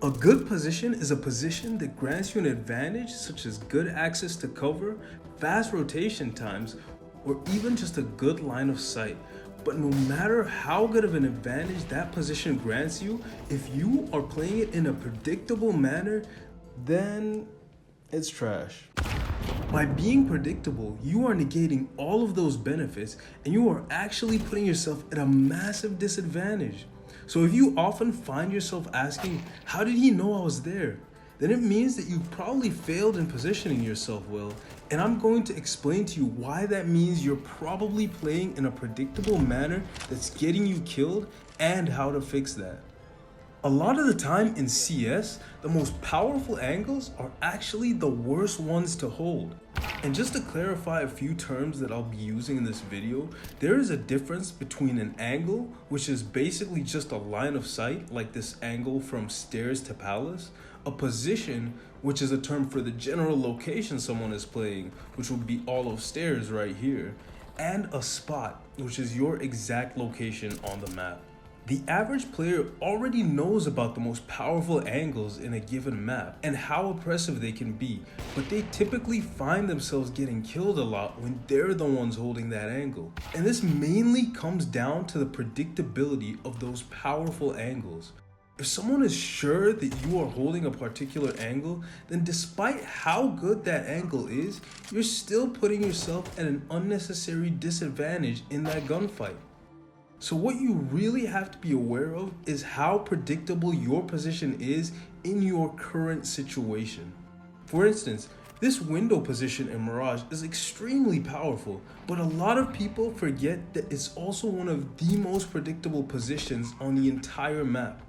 A good position is a position that grants you an advantage such as good access to cover, fast rotation times, or even just a good line of sight. But no matter how good of an advantage that position grants you, if you are playing it in a predictable manner, then it's trash. By being predictable, you are negating all of those benefits and you are actually putting yourself at a massive disadvantage. So if you often find yourself asking, how did he know I was there? Then it means that you probably failed in positioning yourself well, and I'm going to explain to you why that means you're probably playing in a predictable manner that's getting you killed and how to fix that. A lot of the time in CS, the most powerful angles are actually the worst ones to hold. And just to clarify a few terms that I'll be using in this video, there is a difference between an angle, which is basically just a line of sight, like this angle from stairs to palace, a position, which is a term for the general location someone is playing, which would be all of stairs right here, and a spot, which is your exact location on the map. The average player already knows about the most powerful angles in a given map and how oppressive they can be, but they typically find themselves getting killed a lot when they're the ones holding that angle. And this mainly comes down to the predictability of those powerful angles. If someone is sure that you are holding a particular angle, then despite how good that angle is, you're still putting yourself at an unnecessary disadvantage in that gunfight. So what you really have to be aware of is how predictable your position is in your current situation. For instance, this window position in Mirage is extremely powerful, but a lot of people forget that it's also one of the most predictable positions on the entire map.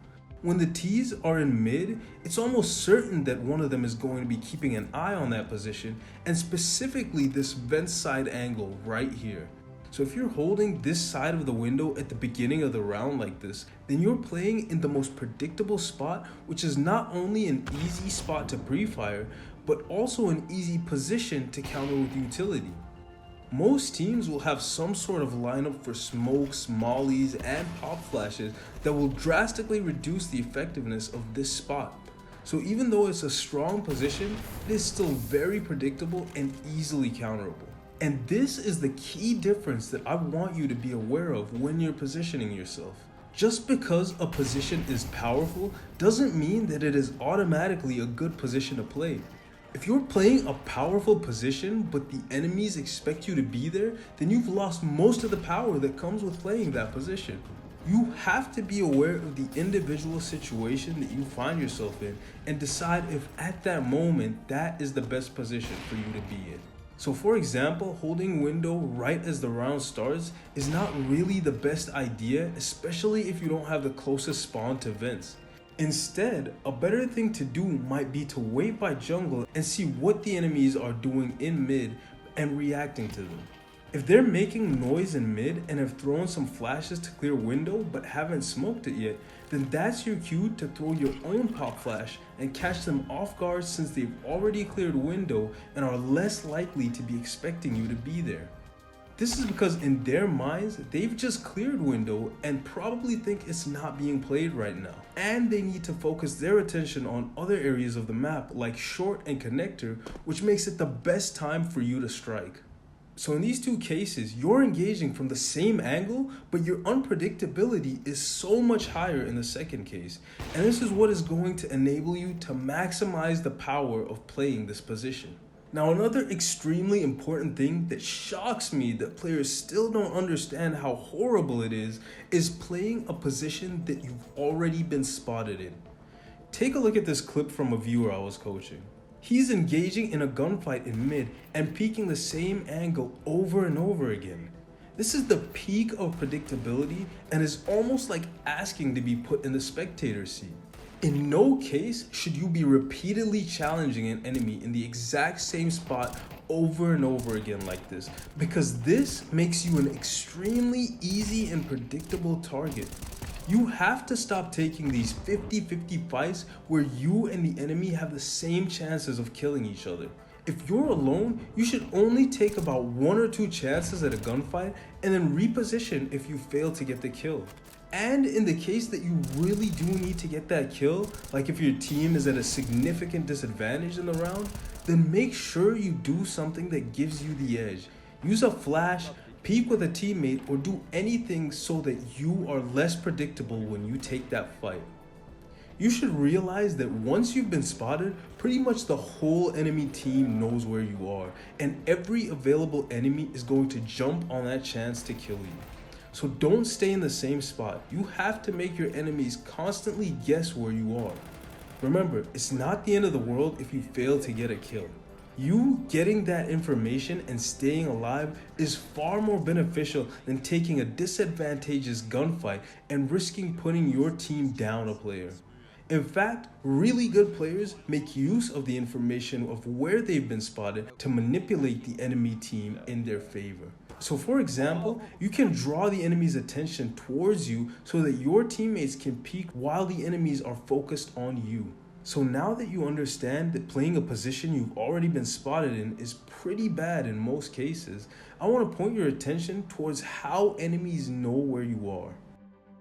When the T's are in mid, it's almost certain that one of them is going to be keeping an eye on that position, and specifically this vent side angle right here. So if you're holding this side of the window at the beginning of the round like this, then you're playing in the most predictable spot, which is not only an easy spot to pre-fire, but also an easy position to counter with utility. Most teams will have some sort of lineup for smokes, mollies, and pop flashes that will drastically reduce the effectiveness of this spot. So even though it's a strong position, it is still very predictable and easily counterable. And this is the key difference that I want you to be aware of when you're positioning yourself. Just because a position is powerful doesn't mean that it is automatically a good position to play. If you're playing a powerful position but the enemies expect you to be there, then you've lost most of the power that comes with playing that position. You have to be aware of the individual situation that you find yourself in and decide if at that moment that is the best position for you to be in. So for example, holding window right as the round starts is not really the best idea, especially if you don't have the closest spawn to vents. Instead, a better thing to do might be to wait by jungle and see what the enemies are doing in mid and reacting to them. If they're making noise in mid and have thrown some flashes to clear window but haven't smoked it yet, then that's your cue to throw your own pop flash and catch them off guard since they've already cleared window and are less likely to be expecting you to be there. This is because in their minds, they've just cleared window and probably think it's not being played right now. And they need to focus their attention on other areas of the map like short and connector, which makes it the best time for you to strike. So in these two cases, you're engaging from the same angle, but your unpredictability is so much higher in the second case. And this is what is going to enable you to maximize the power of playing this position. Now, another extremely important thing that shocks me that players still don't understand how horrible it is playing a position that you've already been spotted in. Take a look at this clip from a viewer I was coaching. He's engaging in a gunfight in mid and peeking the same angle over and over again. This is the peak of predictability and is almost like asking to be put in the spectator seat. In no case should you be repeatedly challenging an enemy in the exact same spot over and over again like this, because this makes you an extremely easy and predictable target. You have to stop taking these 50-50 fights where you and the enemy have the same chances of killing each other. If you're alone, you should only take about 1 or 2 chances at a gunfight and then reposition if you fail to get the kill. And in the case that you really do need to get that kill, like if your team is at a significant disadvantage in the round, then make sure you do something that gives you the edge. Use a flash, peek with a teammate, or do anything so that you are less predictable when you take that fight. You should realize that once you've been spotted, pretty much the whole enemy team knows where you are, and every available enemy is going to jump on that chance to kill you. So don't stay in the same spot. You have to make your enemies constantly guess where you are. Remember, it's not the end of the world if you fail to get a kill. You getting that information and staying alive is far more beneficial than taking a disadvantageous gunfight and risking putting your team down a player. In fact, really good players make use of the information of where they've been spotted to manipulate the enemy team in their favor. So for example, you can draw the enemy's attention towards you so that your teammates can peek while the enemies are focused on you. So now that you understand that playing a position you've already been spotted in is pretty bad in most cases, I want to point your attention towards how enemies know where you are.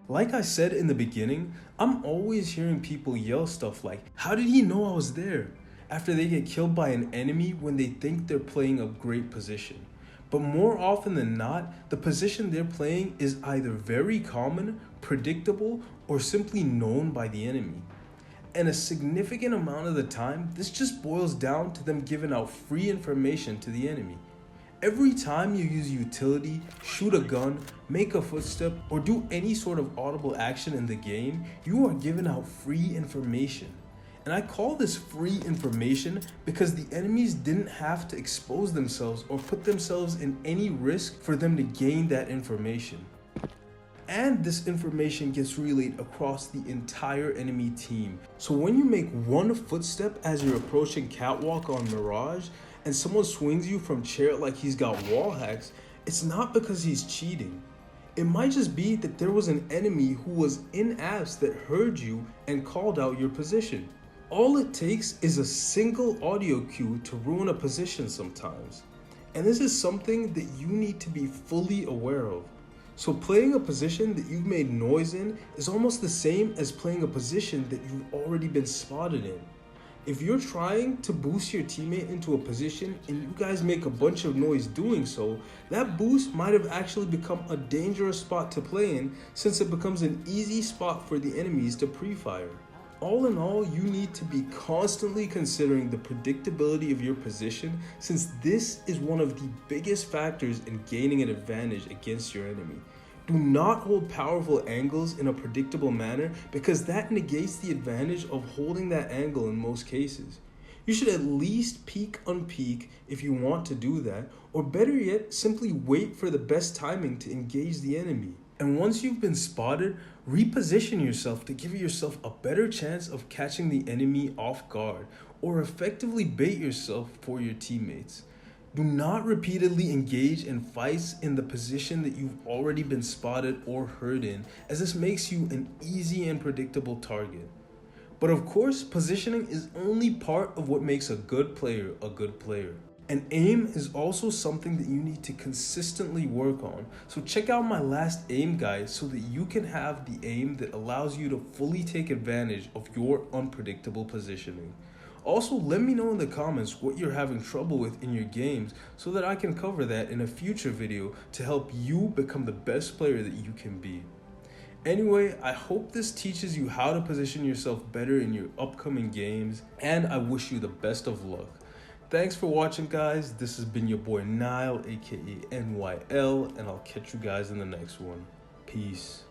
Like I said in the beginning, I'm always hearing people yell stuff like, "How did he know I was there?" after they get killed by an enemy when they think they're playing a great position. But more often than not, the position they're playing is either very common, predictable, or simply known by the enemy. And a significant amount of the time, this just boils down to them giving out free information to the enemy. Every time you use utility, shoot a gun, make a footstep, or do any sort of audible action in the game, you are giving out free information. And I call this free information because the enemies didn't have to expose themselves or put themselves in any risk for them to gain that information. And this information gets relayed across the entire enemy team. So when you make one footstep as you're approaching catwalk on Mirage and someone swings you from chair like he's got wall hacks, it's not because he's cheating. It might just be that there was an enemy who was in apps that heard you and called out your position. All it takes is a single audio cue to ruin a position sometimes. And this is something that you need to be fully aware of. So playing a position that you've made noise in is almost the same as playing a position that you've already been spotted in. If you're trying to boost your teammate into a position and you guys make a bunch of noise doing so, that boost might have actually become a dangerous spot to play in since it becomes an easy spot for the enemies to pre-fire. All in all, you need to be constantly considering the predictability of your position since this is one of the biggest factors in gaining an advantage against your enemy. Do not hold powerful angles in a predictable manner because that negates the advantage of holding that angle in most cases. You should at least peek on peek if you want to do that, or better yet, simply wait for the best timing to engage the enemy. And once you've been spotted, reposition yourself to give yourself a better chance of catching the enemy off guard, or effectively bait yourself for your teammates. Do not repeatedly engage in fights in the position that you've already been spotted or heard in, as this makes you an easy and predictable target. But of course, positioning is only part of what makes a good player a good player. And aim is also something that you need to consistently work on. So check out my last aim guide so that you can have the aim that allows you to fully take advantage of your unpredictable positioning. Also, let me know in the comments what you're having trouble with in your games so that I can cover that in a future video to help you become the best player that you can be. Anyway, I hope this teaches you how to position yourself better in your upcoming games, and I wish you the best of luck. Thanks for watching, guys. This has been your boy Nile, aka NYL, and I'll catch you guys in the next one. Peace.